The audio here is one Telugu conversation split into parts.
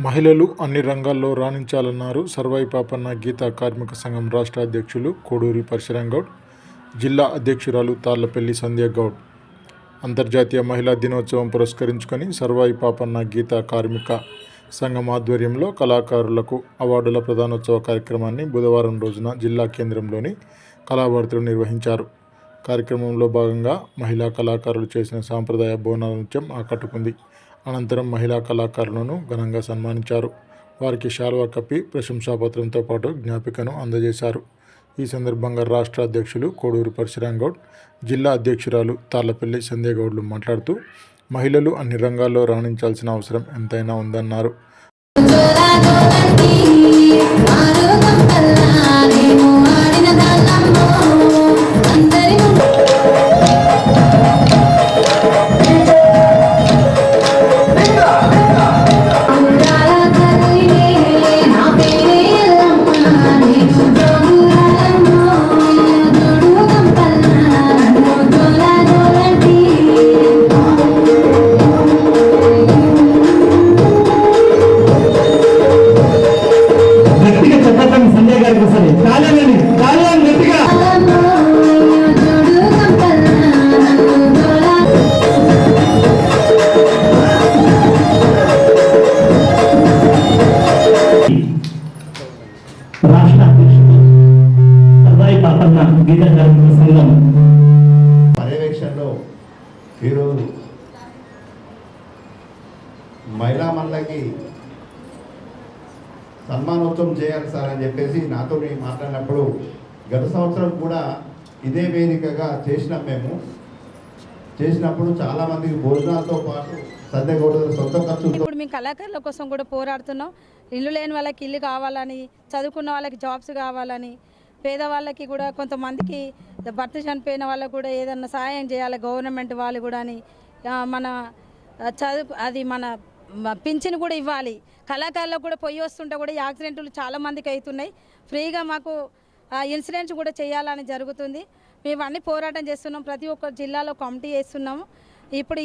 మహిళలు అన్ని రంగాల్లో రాణించాలన్నారు సర్వాయి పాపన్న గీతా కార్మిక సంఘం రాష్ట్ర అధ్యక్షులు కోడూరి పరశురాంగౌడ్, జిల్లా అధ్యక్షురాలు తాళ్లపల్లి సంధ్యాగౌడ్. అంతర్జాతీయ మహిళా దినోత్సవం పురస్కరించుకొని సర్వాయి పాపన్న గీతా కార్మిక సంఘం ఆధ్వర్యంలో కళాకారులకు అవార్డుల ప్రదానోత్సవ కార్యక్రమాన్ని బుధవారం రోజున జిల్లా కేంద్రంలోని కళాభారతిలో నిర్వహించారు. కార్యక్రమంలో భాగంగా మహిళా కళాకారులు చేసిన సాంప్రదాయ బోనాల నృత్యం ఆకట్టుకుంది. అనంతరం మహిళా కళాకారులను ఘనంగా సన్మానించారు. వారికి శాల్వా కప్పి ప్రశంసాపత్రంతో పాటు జ్ఞాపికను అందజేశారు. ఈ సందర్భంగా రాష్ట్ర అధ్యక్షులు కోడూరి పరశురాంగౌడ్, జిల్లా అధ్యక్షురాలు తాళ్లపల్లి సంధ్యాగౌడ్లు మాట్లాడుతూ మహిళలు అన్ని రంగాల్లో రాణించాల్సిన అవసరం ఎంతైనా ఉందన్నారు. రాష్ట్ర అధ్యక్షుడు సర్వాయి పాపన్న గీతా కార్మిక సంఘం పర్యవేక్షణలో ఈరోజు మహిళా మండలికి సన్మానోత్సవం చేయాలి సార్ అని చెప్పేసి నాతో మాట్లాడినప్పుడు గత సంవత్సరం కూడా ఇదే వేదికగా చేసినప్పుడు చాలామందికి భోజనాలతో పాటు సొంత ఖర్చులతో. ఇప్పుడు మేము కళాకారుల కోసం కూడా పోరాడుతున్నాం. ఇల్లు లేని వాళ్ళకి ఇల్లు కావాలని, చదువుకున్న వాళ్ళకి జాబ్స్ కావాలని, పేదవాళ్ళకి కూడా కొంతమందికి భర్త చనిపోయిన వాళ్ళకు కూడా ఏదన్నా సహాయం చేయాలి గవర్నమెంట్ వాళ్ళు కూడా అని, మన మన పింఛను కూడా ఇవ్వాలి. కళాకారులకు కూడా పొయ్యి వస్తుంటే కూడా యాక్సిడెంట్లు చాలామందికి అవుతున్నాయి. ఫ్రీగా మాకు ఇన్సూరెన్స్ కూడా చేయాలని జరుగుతుంది. మేము అన్ని పోరాటం చేస్తున్నాం. ప్రతి ఒక్క జిల్లాలో కమిటీ చేస్తున్నాము. ఇప్పుడు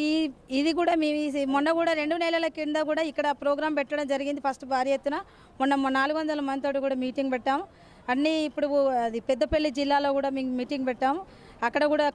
ఇది కూడా మేము మొన్న కూడా 2 నెలల కింద కూడా ఇక్కడ ప్రోగ్రాం పెట్టడం జరిగింది. ఫస్ట్ భారీ ఎత్తున మొన్న 400 మందితో కూడా మీటింగ్ పెట్టాము. అన్నీ ఇప్పుడు అది పెద్దపల్లి జిల్లాలో కూడా మేము మీటింగ్ పెట్టాము. అక్కడ కూడా